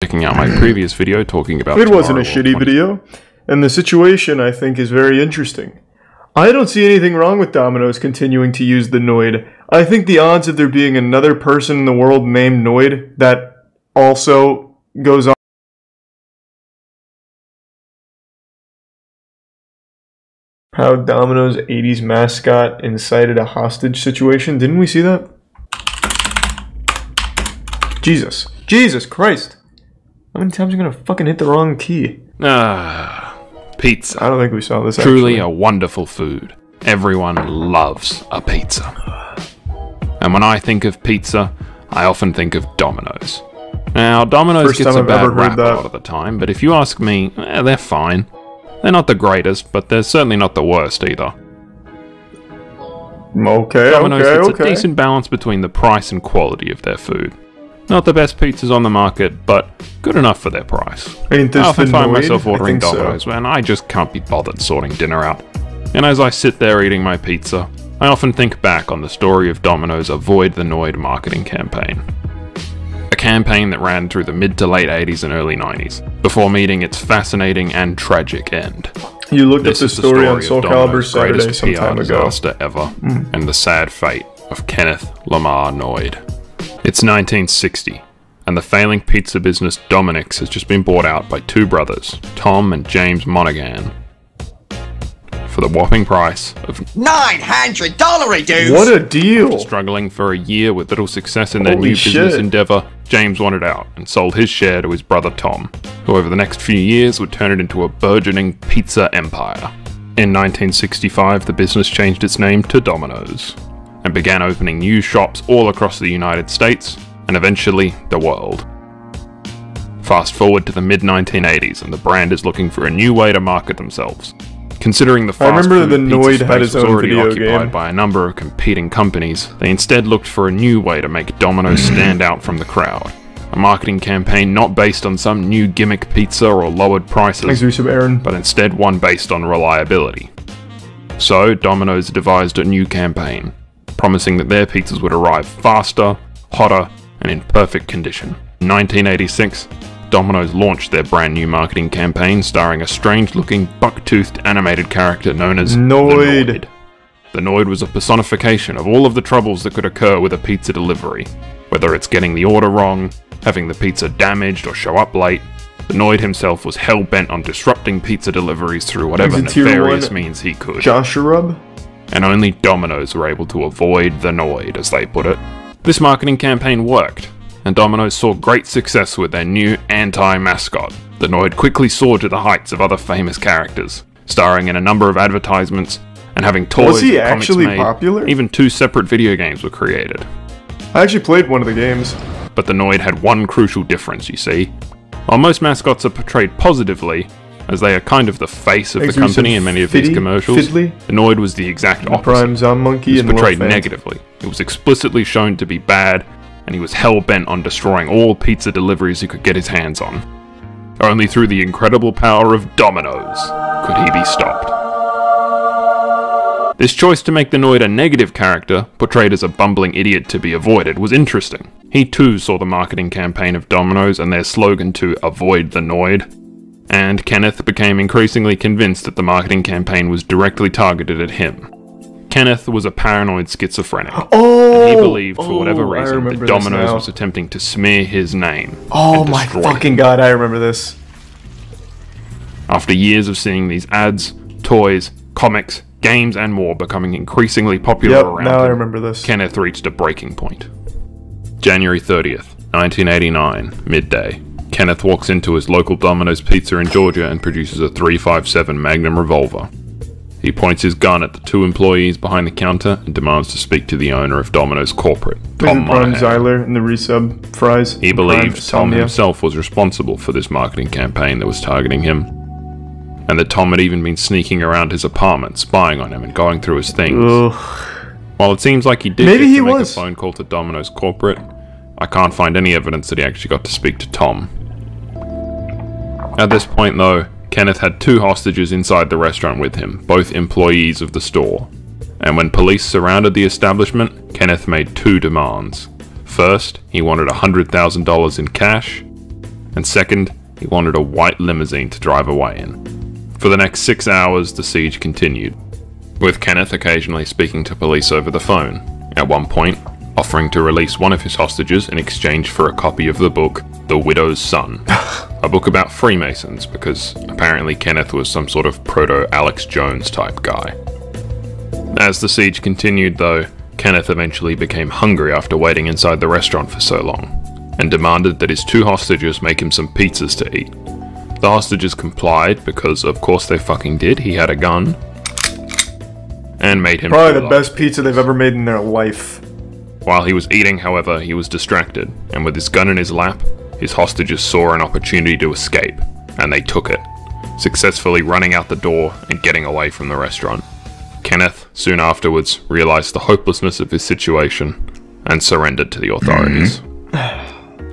Checking out my previous video talking about It wasn't a shitty video, and the situation, I think, is very interesting. I don't see anything wrong with Domino's continuing to use the Noid. I think the odds of there being another person in the world named Noid that also goes on. How Domino's 80s mascot incited a hostage situation. Didn't we see that? Jesus Christ. How many times are you gonna fucking hit the wrong key? Pizza. I don't think we saw this. Truly actually. a wonderful food. Everyone loves a pizza. And when I think of pizza, I often think of Domino's. Now, Domino's First gets time a I've bad ever heard rap a lot of the time, but if you ask me, they're fine. They're not the greatest, but they're certainly not the worst either. Domino's gets a decent balance between the price and quality of their food. Not the best pizzas on the market, but good enough for their price. I often find myself ordering Domino's when I just can't be bothered sorting dinner out. And as I sit there eating my pizza, I often think back on the story of Domino's Avoid the Noid marketing campaign. A campaign that ran through the mid to late 80s and early 90s, before meeting its fascinating and tragic end. You looked up the story on Soul Calibur Saturday some time ago. Disaster ever, and the sad fate of Kenneth Lamar Noid. It's 1960, and the failing pizza business Dominic's has just been bought out by two brothers, Tom and James Monaghan, for the whopping price of $900, dudes! What a deal! After struggling for a year with little success in their new business endeavor, James wanted out and sold his share to his brother Tom, who over the next few years would turn it into a burgeoning pizza empire. In 1965, the business changed its name to Domino's, and began opening new shops all across the United States, and eventually the world. Fast forward to the mid-1980s, and the brand is looking for a new way to market themselves. Considering the fast food pizza space was already occupied by a number of competing companies, they instead looked for a new way to make Domino's stand out from the crowd. A marketing campaign not based on some new gimmick pizza or lowered prices, but instead one based on reliability. So, Domino's devised a new campaign, promising that their pizzas would arrive faster, hotter, and in perfect condition. In 1986, Domino's launched their brand new marketing campaign starring a strange-looking, buck-toothed animated character known as Noid. The Noid was a personification of all of the troubles that could occur with a pizza delivery. Whether it's getting the order wrong, having the pizza damaged or show up late, the Noid himself was hell-bent on disrupting pizza deliveries through whatever nefarious means he could. Joshua? And only Domino's were able to avoid the Noid, as they put it. This marketing campaign worked, and Domino's saw great success with their new anti-mascot. The Noid quickly soared to the heights of other famous characters, starring in a number of advertisements, and having toys and comics made. Popular? Even two separate video games were created. I actually played one of the games. But the Noid had one crucial difference, you see. While most mascots are portrayed positively, as they are kind of the face of the company in many of these commercials, the Noid was the exact opposite. He was portrayed negatively. It was explicitly shown to be bad, and he was hell-bent on destroying all pizza deliveries he could get his hands on. Only through the incredible power of Domino's could he be stopped. This choice to make the Noid a negative character, portrayed as a bumbling idiot to be avoided, was interesting. He too saw the marketing campaign of Domino's and their slogan to avoid the Noid, and Kenneth became increasingly convinced that the marketing campaign was directly targeted at him. Kenneth was a paranoid schizophrenic, and he believed for whatever reason that Domino's was attempting to smear his name. Oh my fucking god, I remember this. After years of seeing these ads, toys, comics, games and more becoming increasingly popular around him, Kenneth reached a breaking point. January 30th, 1989, midday. Kenneth walks into his local Domino's Pizza in Georgia and produces a .357 Magnum revolver. He points his gun at the two employees behind the counter and demands to speak to the owner of Domino's corporate, Tom Monaghan. And the resub fries. He believed Tom himself was responsible for this marketing campaign that was targeting him, and that Tom had even been sneaking around his apartment, spying on him and going through his things. While it seems like he did get to make a phone call to Domino's corporate, I can't find any evidence that he actually got to speak to Tom. At this point though, Kenneth had two hostages inside the restaurant with him, both employees of the store. And when police surrounded the establishment, Kenneth made two demands. First, he wanted $100,000 in cash, and second, he wanted a white limousine to drive away in. For the next 6 hours, the siege continued, with Kenneth occasionally speaking to police over the phone, at one point offering to release one of his hostages in exchange for a copy of the book The Widow's Son, a book about Freemasons, because apparently Kenneth was some sort of proto-Alex Jones type guy. As the siege continued though, Kenneth eventually became hungry after waiting inside the restaurant for so long, and demanded that his 2 hostages make him some pizzas to eat. The hostages complied because of course they fucking did, he had a gun, and made him probably the best pizza they've ever made in their life. While he was eating, however, he was distracted, and with his gun in his lap, his hostages saw an opportunity to escape, and they took it, successfully running out the door and getting away from the restaurant. Kenneth, soon afterwards, realized the hopelessness of his situation, and surrendered to the authorities.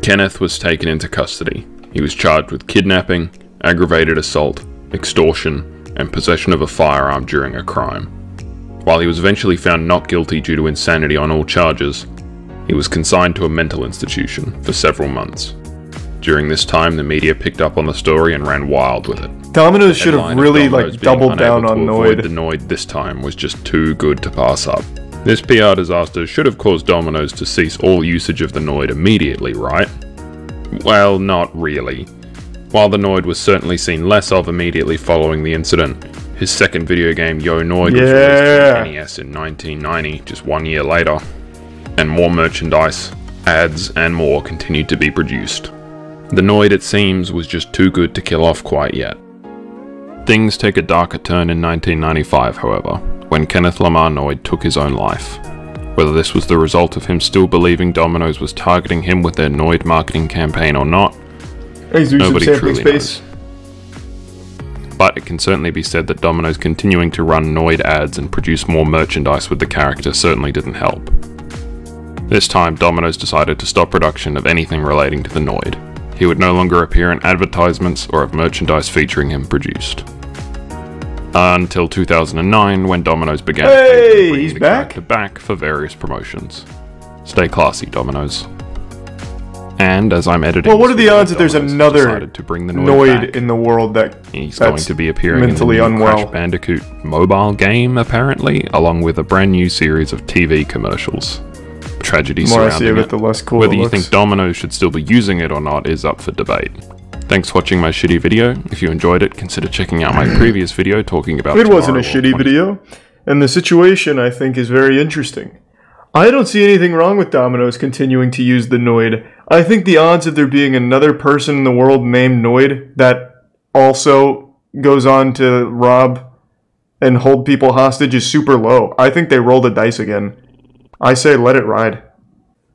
Kenneth was taken into custody. He was charged with kidnapping, aggravated assault, extortion, and possession of a firearm during a crime. While he was eventually found not guilty due to insanity on all charges, he was consigned to a mental institution for several months. During this time, the media picked up on the story and ran wild with it. Domino's should have really doubled down on Noid. The Noid this time was just too good to pass up. This PR disaster should have caused Domino's to cease all usage of the Noid immediately, right? Well, not really. While the Noid was certainly seen less of immediately following the incident, his second video game, Yo Noid, was released on NES in 1990, just 1 year later, and more merchandise, ads, and more continued to be produced. The Noid, it seems, was just too good to kill off quite yet. Things take a darker turn in 1995, however, when Kenneth Lamar Noid took his own life. Whether this was the result of him still believing Domino's was targeting him with their Noid marketing campaign or not, nobody truly knows. But it can certainly be said that Domino's continuing to run Noid ads and produce more merchandise with the character certainly didn't help. This time, Domino's decided to stop production of anything relating to the Noid. He would no longer appear in advertisements or have merchandise featuring him produced. Until 2009, when Domino's began he's back for various promotions. Stay classy, Domino's. And as I'm editing, well, what are the odds that there's another to bring the Noid in the world that he's going to be appearing mentally in the new unwell Crash Bandicoot mobile game, apparently, along with a brand new series of TV commercials. Tragedy surrounding it. Whether you think Domino's should still be using it or not is up for debate. Thanks for watching my shitty video. If you enjoyed it, consider checking out my previous video talking about it wasn't a shitty video, and the situation, I think, is very interesting. I don't see anything wrong with Domino's continuing to use the Noid. I think the odds of there being another person in the world named Noid that also goes on to rob and hold people hostage is super low. I think they rolled the dice again. I say let it ride.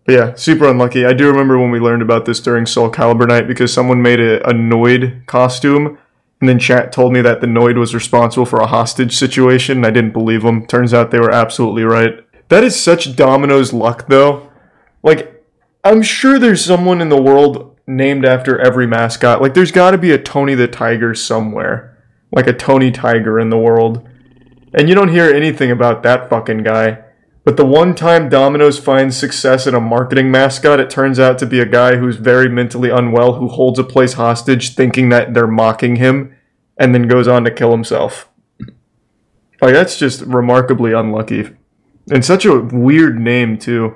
But yeah, super unlucky. I do remember when we learned about this during Soul Calibur night because someone made a Noid costume, and then chat told me that the Noid was responsible for a hostage situation, and I didn't believe them. Turns out they were absolutely right. That is such Domino's luck, though. Like, I'm sure there's someone in the world named after every mascot. Like, there's got to be a Tony the Tiger somewhere. Like a Tony Tiger in the world. And you don't hear anything about that fucking guy. But the one time Domino's finds success in a marketing mascot, it turns out to be a guy who's very mentally unwell, who holds a place hostage thinking that they're mocking him, and then goes on to kill himself. Like, that's just remarkably unlucky. And such a weird name, too.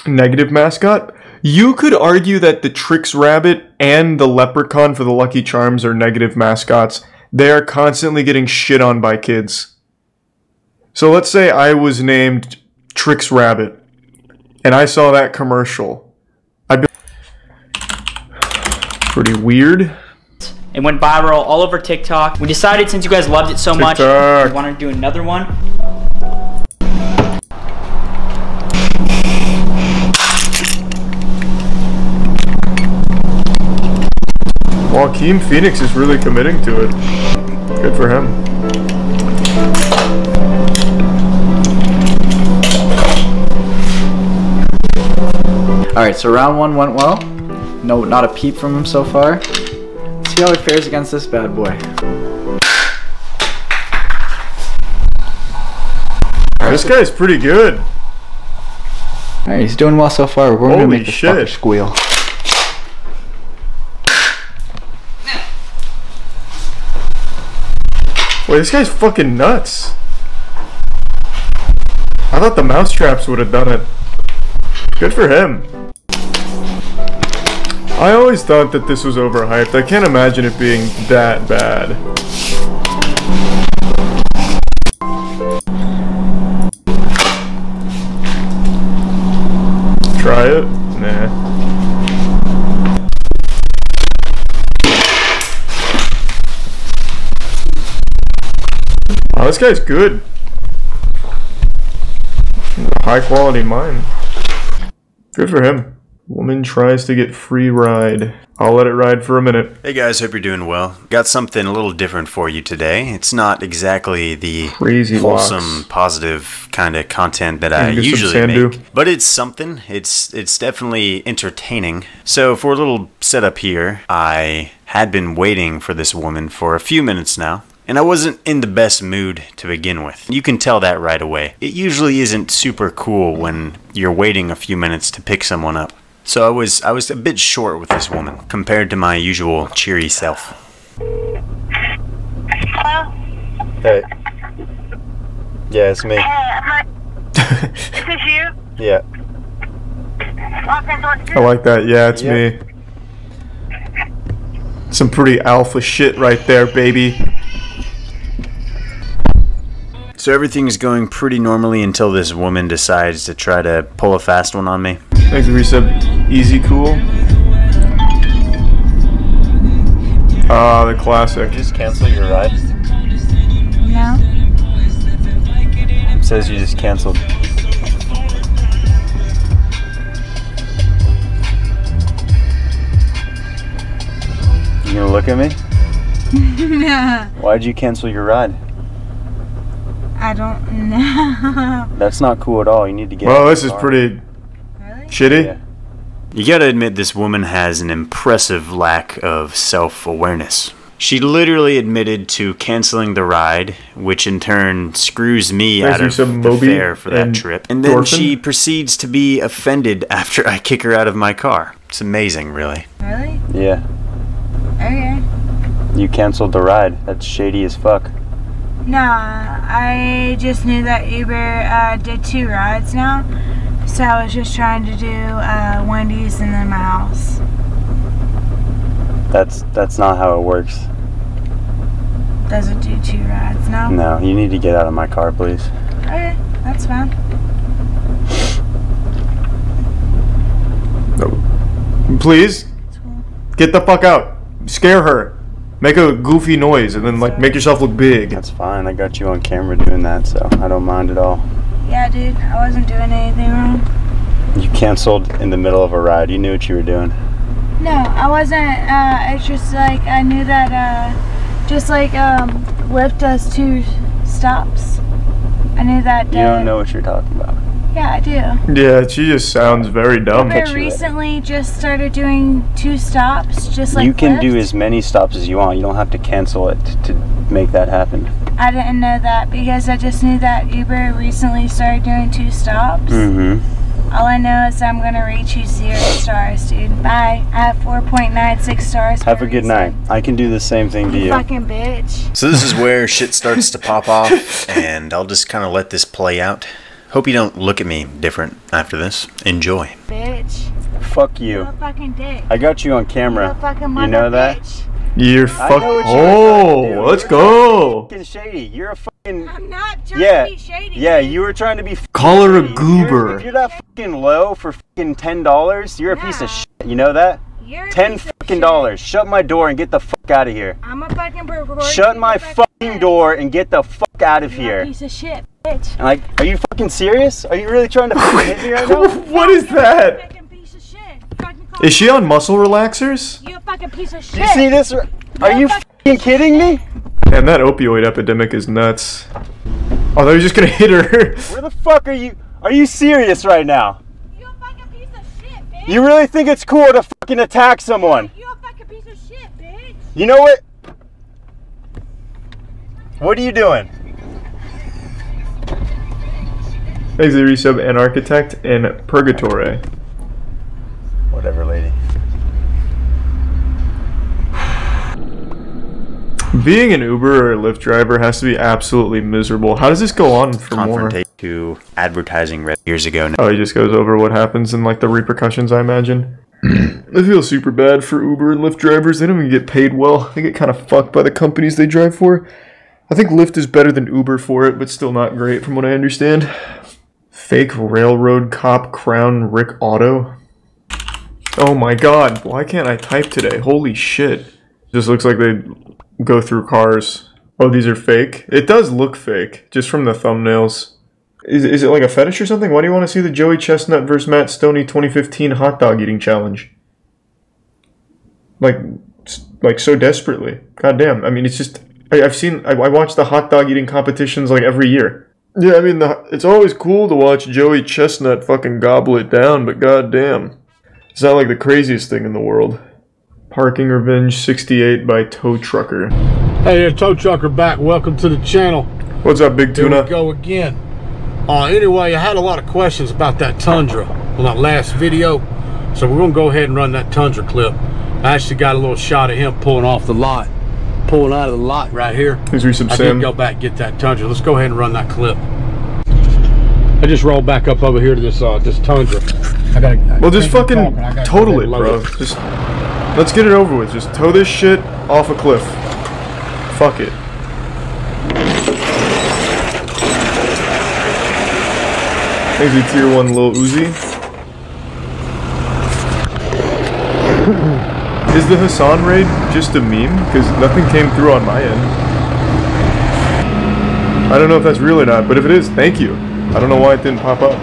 Negative mascot? You could argue that the Trix Rabbit and the Leprechaun for the Lucky Charms are negative mascots. They are constantly getting shit on by kids. So let's say I was named Trix Rabbit, and I saw that commercial. I'd be pretty weird. It went viral all over TikTok. We decided since you guys loved it so much, we wanted to do another one. Joaquin Phoenix is really committing to it. Good for him. Alright, so round one went well. No, not a peep from him so far. Let's see how he fares against this bad boy. This guy's pretty good. Alright, he's doing well so far. We're going to make this fucker squeal. Wait, this guy's fucking nuts. I thought the mousetraps would have done it. Good for him. I always thought that this was overhyped. I can't imagine it being that bad. Try it? Nah. Oh, this guy's good. High quality mine. Good for him. Woman tries to get free ride. I'll let it ride for a minute. Hey guys, hope you're doing well. Got something a little different for you today. It's not exactly the Crazy wholesome, locks. positive kind of content that I usually make, but it's something. It's definitely entertaining. So for a little setup here, I had been waiting for this woman for a few minutes now. And I wasn't in the best mood to begin with. You can tell that right away. It usually isn't super cool when you're waiting a few minutes to pick someone up. So I was a bit short with this woman compared to my usual cheery self. Hello? Hey. Yeah, it's me. Hey, is this you? Yeah. I like that. Yeah, it's me. Some pretty alpha shit right there, baby. So everything's going pretty normally until this woman decides to try to pull a fast one on me. Thanks for resub. Easy cool. Ah, the classic. Just cancel your ride? No. It says you just canceled. You gonna look at me? No. Why'd you cancel your ride? I don't know. That's not cool at all. You need to get Well, out of this the is car. pretty Really? shitty. Yeah. You gotta admit this woman has an impressive lack of self-awareness. She literally admitted to canceling the ride, which in turn screws me out of the fare for that trip. And then she proceeds to be offended after I kick her out of my car. It's amazing, really. Really? Yeah. Okay. You canceled the ride. That's shady as fuck. Nah, I just knew that Uber did 2 rides now. So I was just trying to do Wendy's and then my house. That's not how it works. Does it do 2 rides now? No, you need to get out of my car, please. Okay, that's fine. Please, get the fuck out. Scare her. Make a goofy noise and then like make yourself look big. That's fine. I got you on camera doing that, so I don't mind at all. Yeah, dude, I wasn't doing anything wrong. You canceled in the middle of a ride. You knew what you were doing. No, I wasn't. It's just like I knew that. Lyft does 2 stops. I knew that. You don't know what you're talking about. Yeah, I do. Yeah, she just sounds very dumb. Uber recently just started doing 2 stops, just like you can Lyft. do as many stops as you want. You don't have to cancel it to make that happen. I didn't know that because I just knew that Uber recently started doing 2 stops. Mm-hmm. All I know is I'm gonna rate you 0 stars, dude. Bye. I have 4.96 stars. Have a good night. I can do the same thing to you. Fucking bitch. So this is where shit starts to pop off, and I'll just kind of let this play out. Hope you don't look at me different after this. Enjoy. Bitch. Fuck You you. a fucking dick. I got you on camera. You a fucking You know that? bitch. You're I know what fuck. you were trying to do. Oh, let's You're go. fucking shady. You're a fucking. I'm not trying Yeah. to be shady. Yeah, dude. you were trying to be. Call her a shady. goober. If you're that fucking low for fucking $10, you're a piece of Nah. shit. You know that? You're a $10 piece of fucking shit. dollars. Shut my door and get the fuck out of here. I'm a fucking recording. Shut my fucking door and get the fuck out of You're a here. piece of shit, bitch. Like, are you fucking serious? Are you really trying to fucking hit me right now? What is that? Fucking piece of shit. Fucking call Is she on muscle relaxers? You a fucking piece of shit. Do you see this? Are you fucking kidding me? Man, that opioid epidemic is nuts. Oh, they're just gonna hit her. Where the fuck are you? Are you serious right now? You a fucking piece of shit, bitch. You really think it's cool to fucking attack someone? You a fucking piece of shit, bitch. You know what? What are you doing? Thanks to resub an architect in Purgatory. Whatever, lady. Being an Uber or a Lyft driver has to be absolutely miserable. How does this go on for more? To advertising years ago. Oh, he just goes over what happens and like the repercussions, I imagine. I feel super bad for Uber and Lyft drivers. They don't even get paid well. They get kind of fucked by the companies they drive for. I think Lyft is better than Uber for it, but still not great from what I understand. Fake railroad cop crown Rick Auto. Oh my god, why can't I type today? Holy shit. Just looks like they go through cars. Oh, these are fake? It does look fake, just from the thumbnails. Is it like a fetish or something? Why do you want to see the Joey Chestnut vs. Matt Stoney 2015 hot dog eating challenge? Like so desperately. God damn. I mean, it's just... I watch the hot dog eating competitions like every year. Yeah, I mean, it's always cool to watch Joey Chestnut fucking gobble it down, but god damn. It's not like the craziest thing in the world. Parking Revenge 68 by Tow Trucker. Hey, Tow Trucker back. Welcome to the channel. What's up, Big Tuna? Here we go again. Anyway, I had a lot of questions about that Tundra on that last video, so we're going to go ahead and run that Tundra clip. I actually got a little shot of him pulling off the lot, pulling out of the lot right here. Is there some I did go back and get that Tundra. Let's go ahead and run that clip. I just rolled back up over here to this Tundra. Well, just fucking total it, bro. Just let's get it over with. Just tow this shit off a cliff. Fuck it. Maybe tier 1 Lil Uzi. Is the Hassan raid just a meme? Because nothing came through on my end. I don't know if that's real or not, but if it is, thank you. I don't know why it didn't pop up.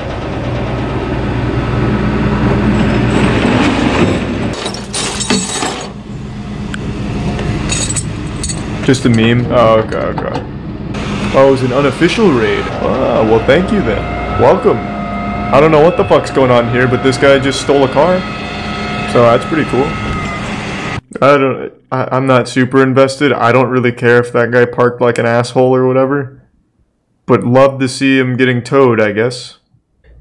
Just a meme? Oh, okay. Oh, it was an unofficial raid. Ah, well, thank you then. Welcome. I don't know what the fuck's going on here, but this guy just stole a car. So that's pretty cool. I'm not super invested. I don't really care if that guy parked like an asshole or whatever. But love to see him getting towed, I guess.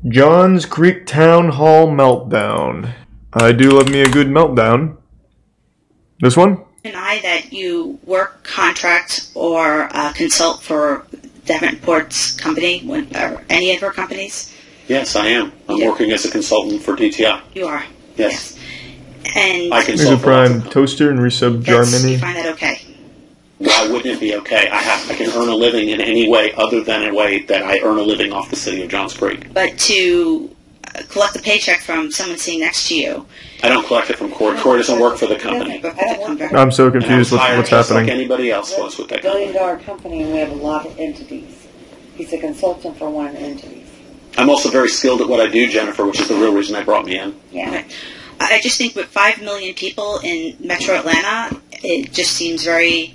Johns Creek Town Hall Meltdown. I do love me a good meltdown. This one? Deny that you work, contract, or consult for Davenport's company, or any of her companies? Yes, I am. I'm working as a consultant for DTI. You are? Yes. And I consult There's a prime toaster and resub jar mini. You find that okay? Why wouldn't it be okay? I can earn a living in any way other than a way that I earn a living off the city of Johns Creek. But to collect a paycheck from someone sitting next to you. I don't collect it from Corey. Corey doesn't work for the company. I'm so confused with what's happening. Like anybody else was with that company. $1 billion company, and we have a lot of entities. He's a consultant for one of the entities. I'm also very skilled at what I do, Jennifer, which is the real reason they brought me in. Yeah. Okay. I just think with 5 million people in Metro Atlanta, it just seems very...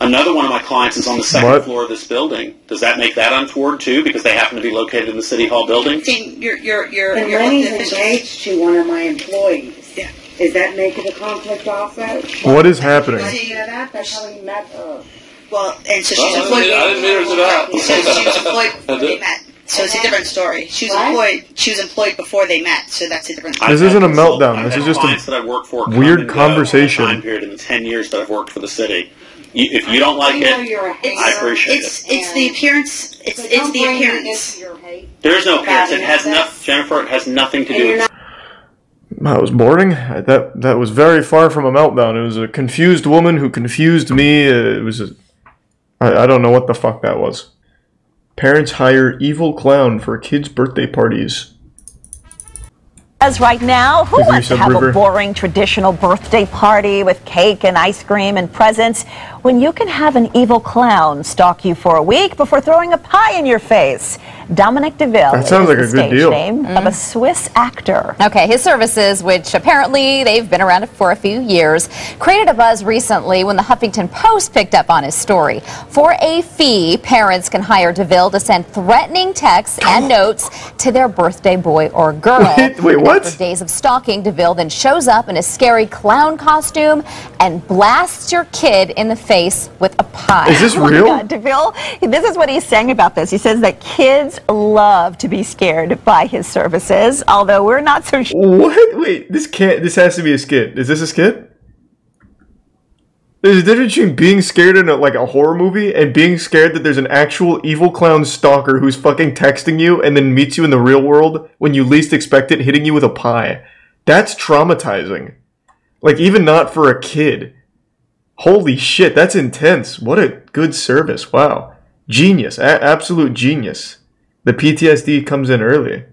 Another one of my clients is on the second floor of this building. Does that make that untoward too, because they happen to be located in the City Hall building? And Lenny's engaged to one of my employees. Yeah. Is that making a conflict also? What is happening? That's how he met her. Well, and so she's employed. I didn't mean her to that. So she was employed before they met. So it's a different story. She was employed before they met, so that's a different story. This isn't a meltdown. This is just a weird conversation. Time period in the 10 years that I've worked for the city. If you don't like it, I appreciate it. It's the appearance. It's the appearance. There's no appearance. It has nothing. Jennifer, it has nothing to do with it. That was boring. That was very far from a meltdown. It was a confused woman who confused me. It was I don't know what the fuck that was. Parents hire evil clown for kids' birthday parties. As right now, who wants to have a boring traditional birthday party with cake and ice cream and presents when you can have an evil clown stalk you for a week before throwing a pie in your face? Dominic DeVille that sounds like a good deal. Name of a Swiss actor. Okay, his services, which apparently they've been around for a few years, created a buzz recently when the Huffington Post picked up on his story. For a fee, parents can hire DeVille to send threatening texts and notes to their birthday boy or girl. Wait, what? After days of stalking, DeVille then shows up in a scary clown costume and blasts your kid in the face with a pie. Is this real? Oh my God, DeVille, this is what he's saying about this. He says that kids love to be scared by his services, although we're not so sure. What? Wait, this has to be a skit. Is this a skit? There's a difference between being scared in a horror movie and being scared that there's an actual evil clown stalker who's fucking texting you and then meets you in the real world when you least expect it, hitting you with a pie. That's traumatizing. Like, even not for a kid. Holy shit, that's intense. What a good service. Wow. Genius. Absolute genius. The PTSD comes in early.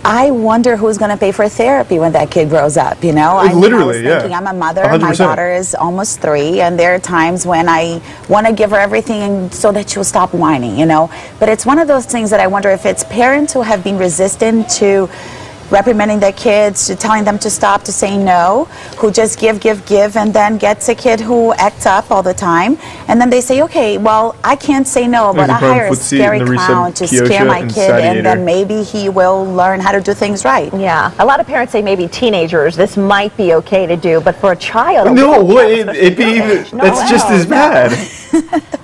I wonder who's going to pay for therapy when that kid grows up, you know? Literally, I was thinking, I'm a mother, 100%. My daughter is almost 3, and there are times when I want to give her everything so that she'll stop whining, you know? But it's one of those things that I wonder if it's parents who have been resistant to reprimanding their kids, to telling them to stop, to say no, who just give, and then gets a kid who acts up all the time. And then they say, okay, well, I can't say no, but I hire a scary clown to scare my kid, and then maybe he will learn how to do things right. Yeah. A lot of parents say maybe teenagers, this might be okay to do, but for a child... No, it'd be even... It's just as bad.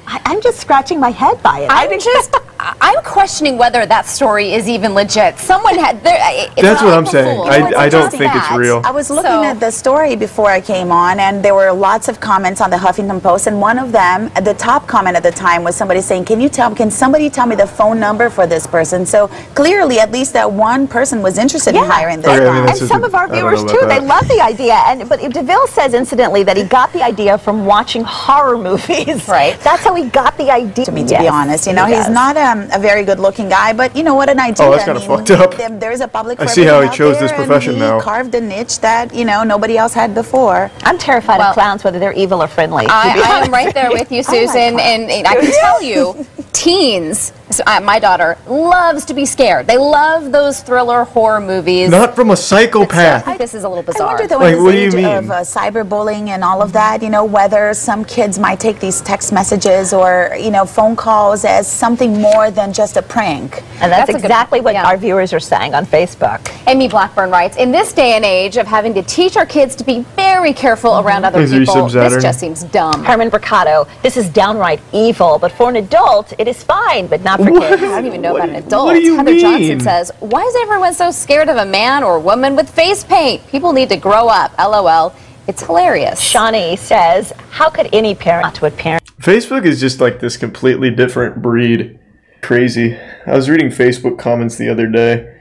I'm just scratching my head by it. I'm questioning whether that story is even legit. Someone had... That's what I'm saying. I don't think it's real. I was looking at the story before I came on, and there were lots of comments on the Huffington Post, and one of them, the top comment at the time, was somebody saying, can somebody tell me the phone number for this person? So clearly, at least that one person was interested in hiring this guy. And some of our viewers, too, they love the idea. But DeVille says, incidentally, that he got the idea from watching horror movies. Right. That's how he got the idea. To be honest, you know, he's not a very good-looking guy, but you know what an idea. Oh, that's kind of fucked up. There's a public. I see how he chose this profession now. He carved a niche that nobody else had before. I'm terrified of clowns, whether they're evil or friendly. I am right there with you, Susan, and I can tell you, teens. So, my daughter loves to be scared. They love those thriller horror movies. Not from a psychopath. I think this is a little bizarre. I wonder, though, like, in what this do you age mean? of cyberbullying and all of that, whether some kids might take these text messages or, phone calls as something more than just a prank. And that's exactly what our viewers are saying on Facebook. Amy Blackburn writes, in this day and age of having to teach our kids to be very careful around other people, this just seems dumb. Herman Bricado, this is downright evil, but for an adult, it is fine, but not for kids. I don't even know about an adult. What do you Heather mean? Johnson says, why is everyone so scared of a man or woman with face paint? People need to grow up. LOL. It's hilarious. Shawnee says, how could any parent not to a parent? Facebook is just like this completely different breed. Crazy. I was reading Facebook comments the other day.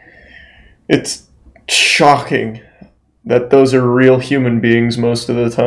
It's shocking that those are real human beings most of the time.